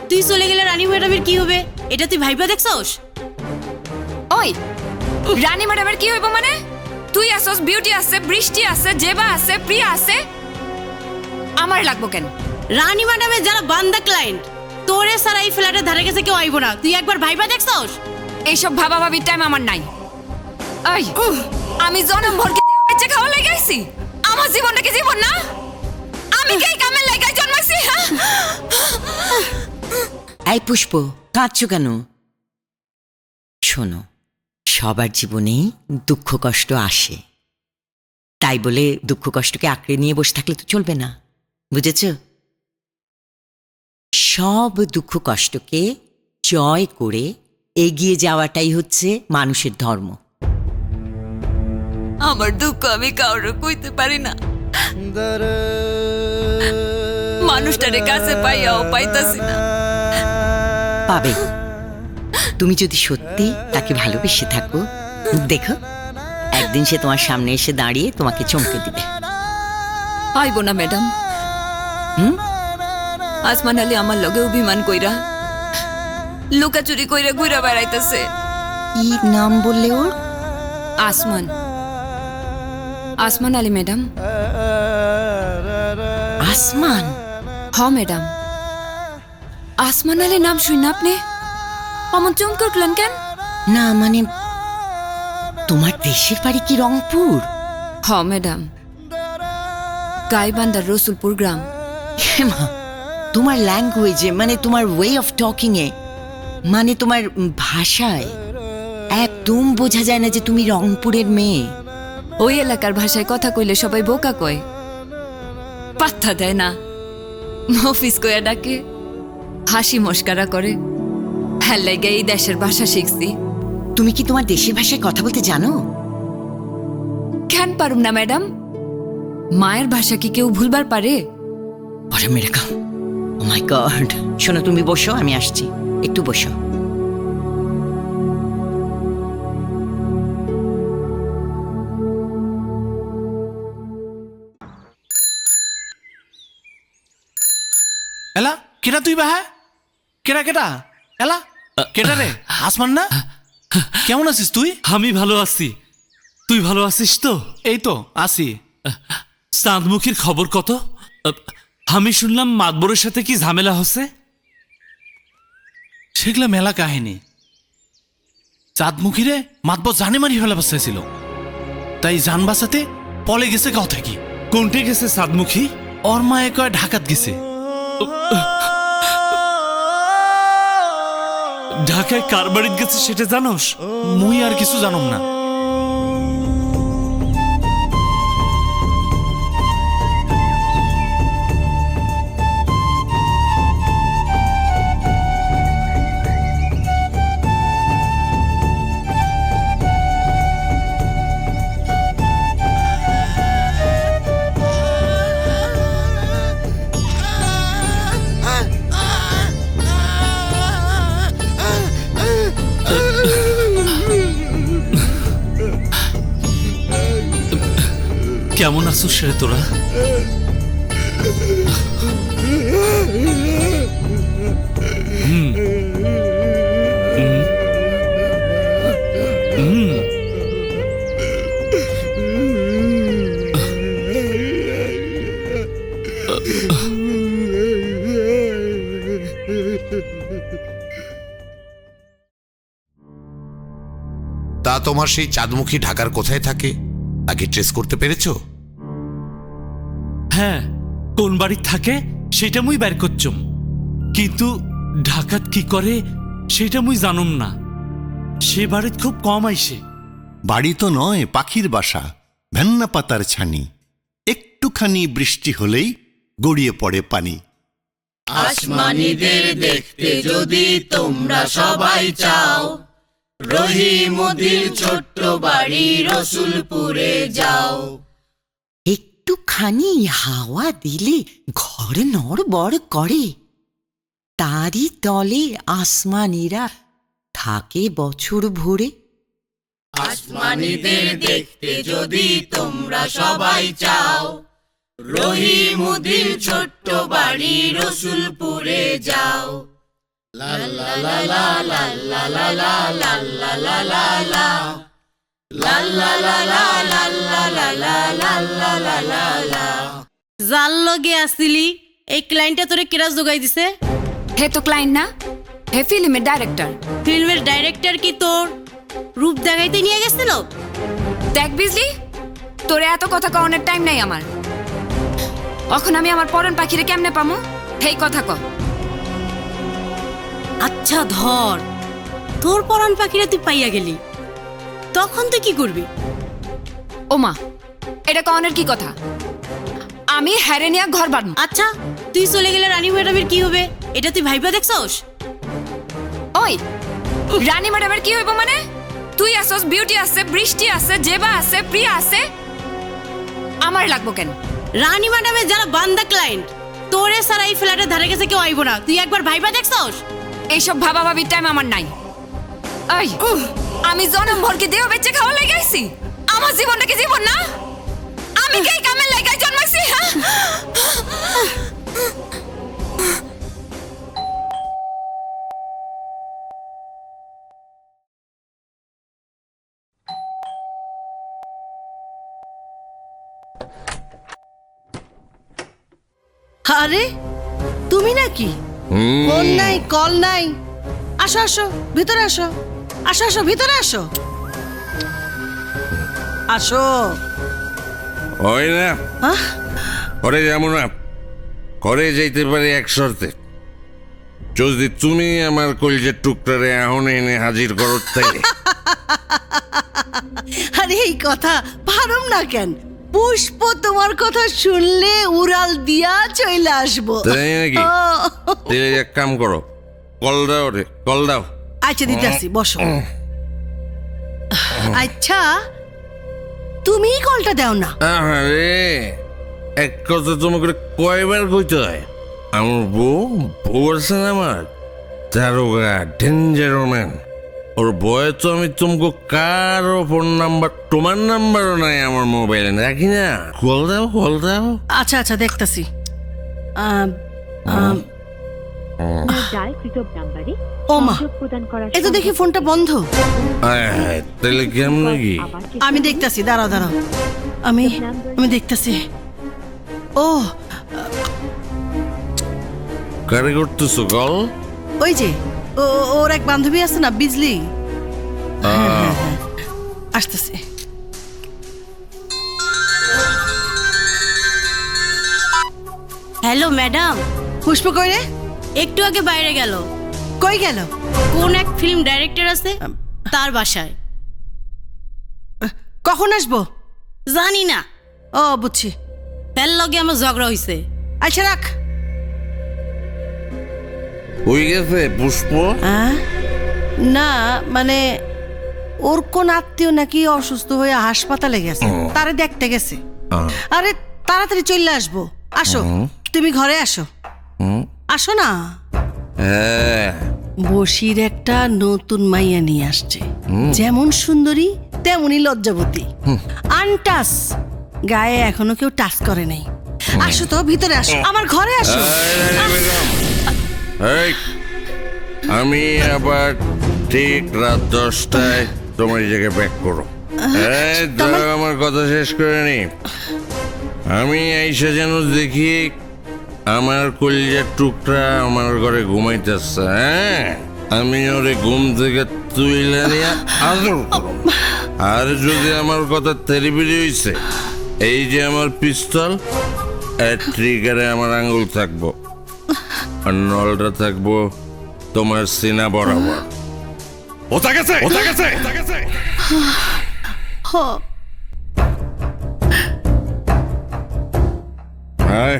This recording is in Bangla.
তুই চলে গেলে রানী ম্যাডামের কি হবে এটা তুই ভাইবা দেখছস? ওই রানী ম্যাডামের কি হইব মানে? তুই আসস, বিউটি আছে, বৃষ্টি আছে, জেবা আছে, প্রিয়া আছে, আমার লাগবো কেন? রানী ম্যাডামের যারা বান্দা ক্লায়েন্ট, তোরে সারা এই ফ্ল্যাটের ধারে কাছে কেউ আইব না। তুই একবার ভাইবা দেখছস? এইসব ভাবাভাবির টাইম আমার নাই। এই আমি জন্মভর কি বেঁচে খাওয়া লাগাইছি? আমার জীবনটা কি জীবন না? আমি কি এই কামের লাগাই জন্মাইছি? এই পুষ্প, কাঁদছো কেন? শোনো, সবার জীবনেই দুঃখ কষ্ট আসে, তাই বলে দুঃখ কষ্টকে আঁকড়ে নিয়ে বসে থাকলে তো চলবে না, বুঝেছ? সব দুঃখ কষ্টকে জয় করে এগিয়ে যাওয়াটাই হচ্ছে মানুষের ধর্ম। আমার দুঃখ আমি কাউরে কইতে পারি না, মানুষটারে কাছে পাইয়াও পাইতাছি না। পাবে, তুমি যদি সত্যি তাকে ভালোবেসে থাকো, দেখো একদিন সে তোমার সামনে এসে দাঁড়িয়ে তোমাকে চমকে দিবে। আইব না ম্যাডাম। আসমান আলী আমার লগে অভিমান কইরা লুকাচুরি কইরা ঘুরা বেড়াইতেছে। কি নাম বললে ওর? আসমান, আসমান আলী ম্যাডাম। আসমান? হ ম্যাডাম, আসমান আলী নাম শুনে আপনি অমন চমকে উঠলেন কেন? না মানে, তোমার দেশের বাড়ি কি রংপুর? হ ম্যাডাম, গাইবান্ধার রসুলপুর গ্রাম। মা, তোমার ল্যাঙ্গুয়েজে মানে তোমার ওয়ে অফ টকিং এ, মানে তোমার ভাষায় একদম বোঝা যায় না যে তুমি রংপুরের মেয়ে। ওই এলাকার ভাষায় কথা কইলে সবাই বোকা কয়, পাত্তা দেয় না, মফিস কয়া ডাকে, হাসি মস্কারা করে। হ্যাঁ লাগে এই দেশের ভাষা শিখছি। তুমি কি তোমার দেশের ভাষায় কথা বলতে জানো? কেন পারুম না ম্যাডাম? মায়ের ভাষা কি কেউ ভুলবার পারে? আরে মেরে কাম, ও মাই গড। শোনো, তুমি বসো, আমি আসছি, একটু বসো। এলা কেটা তুই বাহা? কেটা কেটা এলা কেটা রে? আসমান না? কেমন আছিস তুই? আমি ভালো আছি, তুই ভালো আছিস তো? এই তো আছি। চাঁদমুখীর খবর কত? আমি শুনলাম মাতবরের সাথে কি ঝামেলা হচ্ছে। সেগুলা মেলা কাহিনী। চাঁদমুখীরে মাতবর জানে মারি ফেলা বাঁচাইছিল, তাই জান বাঁচাতে পলে গেছে গাও থেকে। কোনটে গেছে চাঁদমুখী? ওর মায়ে কয় ঢাকাত গেছে। ঢাকায় কার বাড়িত গেছে সেটা জানোস? মুই আর কিছু জানুম না। কেমন আছো সে তোরা? তা তোমার সেই চাঁদমুখী ঢাকার কোথায় থাকে, তাকে ট্রেস করতে পেরেছো? হ্যাঁ, কোন বাড়ি থাকে সেটা মুই বের করছুম, কিন্তু ঢাকাত কি করে সেটা মুই জানুম না। সে বাড়িত খুব কম আইসে। বাড়ি তো নয়, পাখির বাসা, ভেন্না পাতার ছানি। একটুখানি বৃষ্টি হলেই গড়িয়ে পড়ে পানি। আসমানীদের দেখতে যদি তোমরা সবাই চাও, রহিমুদ্দিন ছোট্ট বাড়ি রসুলপুরে যাও। একটুখানি হাওয়া দিলে ঘর নড়বড় করে, তারই তলে আসমানীরা থাকে বছর ভরে। আসমানীদের দেখতে যদি তোমরা সবাই চাও, রহিমুদ্দিন ছোট্ট বাড়ি রসুলপুরে যাও। যার লগে আসছিলি এই ক্লায়েন্টটা তোরে কেরা জোগাই দিছে? হে তো ক্লায়েন্ট না, হে ফিল্মের ডাইরেক্টর। ফিল্মের ডাইরেক্টর কি তোর রূপ দেখাইতে নিয়ে গেছিল? দেখ বিজলি, তোরে এত কথা কওয়ানোর টাইম নাই আমার। এখন আমি আমার পরন পাখিরে কেমনে পামু হেই কথা ক। আচ্ছা ধর, তোর পরাণ পাখিরা তুই পাইয়া গেলি, তখন তুই কি করবি? ওমা, এটা কওয়ানোর কি কথা? আমি হ্যারে নিয়ে ঘর বাঁধব। আচ্ছা, তুই চলে গেলে রানী ম্যাডামের কি হবে এটা তুই ভাইবা দেখছস? ওই রানী ম্যাডামের কি হইব মানে? তুই আসস, বিউটি আছে, বৃষ্টি আছে, জেবা আছে, প্রিয়া আছে, আমার লাগবো কেন? রানী ম্যাডামের যারা বান্দা ক্লায়েন্ট, তোরে সারা এই ফ্ল্যাটের ধারে কাছে কেউ আইব না, তুই একবার ভাইবা দেখছস? এইসব ভাবা ভাবির টাইম আমার নাই। এই আমি জনম ভর কি দেহ বেঁচে খাওয়া লাগাইছি? আমার জীবনটা কি জীবন না? আমি কি এই কামের লাগাই জন্মাইছি? হ্যাঁ? আরে তুমি নাকি? ফোন নাই, কল নাই। আসো আসো, ভিতরে আসো। আসো আসো, ভিতরে আসো। আসো। হয় না, আহ, করে যাবো না, করে যাইতে পারি এক শর্তে। যদি তুমি আমার কলজের টুকটারে এখন এনে হাজির করো তাইলে। আরে এই কথা পারম না কেন? পুষ্প তোমার কথা শুনলে উড়াল দিয়া চলে আসবো। তাই নাকি? ও, তাহলে এক কাম করো, কল দাও রে, কল দাও। আচ্ছা দিতে আসি, বসো। আচ্ছা, তুমি কলটা দাও না। আরে এক কথা তোমাকে কয়বার কইতে হয়? আমার বউ আছে না, আমার দারোগা, ডেঞ্জার ম্যান। ওর বয়ে তো আমি তোমাকে কারো ফোন নাম্বার, তোমার নাম্বারও নাই আমার মোবাইলে, রাখি না। কল দাও, কল দাও। আচ্ছা আচ্ছা, দেখতাছি। ও মা, এ তো দেখি ফোনটা বন্ধ। তাহলে কেমন নাকি? আমি দেখতাছি, দাঁড়াও দাঁড়াও, আমি দেখতাছি। ও, কারে করতেছো কল? ওই যে ওর এক বান্ধবী আছে না, বিজলি। আসতেছে। Hello madam. পুষ্প কই রে? একটু আগে বাইরে গেল। কই গেল? কোন এক ফিল্ম ডাইরেক্টর আছে তার বাসায়। কখন আসবো? জানি না। ও বুঝছি। তার লগে আমার ঝগড়া হইছে। আচ্ছা রাখ। ওই গেছে পুষ্প? না মানে ওর কোন আত্মীয় নাকি অসুস্থ হয়ে হাসপাতালে গেছে, তারে দেখতে গেছে। আরে তাড়াতাড়ি চলে আসবো। আসো, তুমি ঘরে আসো। আসো না। বসির একটা নতুন মাইয়া নিয়ে আসছে, যেমন সুন্দরী তেমনই লজ্জাবতী, আনটাস, গায়ে এখনো কেউ টাচ করে নাই। আসো তো, ভিতরে আসো, আমার ঘরে আসো। আমি আবার ঠিক রাত 10টায় তোমার জায়গায় ব্যাক করো। আমার কথা শেষ করে নি। আমি আইসা যেন দেখি আমার কলিজার টুকরা আমার ঘরে ঘুমাইতেছে। হ্যাঁ, আমি ওরে ঘুম থেকে তুইলে নিয়ে আদর করব। আর যদি আমার কথা তেরিবিরি হইছে, এই যে আমার পিস্তল, এর ট্রিগারে আমার আঙ্গুল থাকবো, আর নলটা থাকবো তোমার সিনা বরাবর। ওটা গেছে, ওটা গেছে, ওটা গেছে। হায়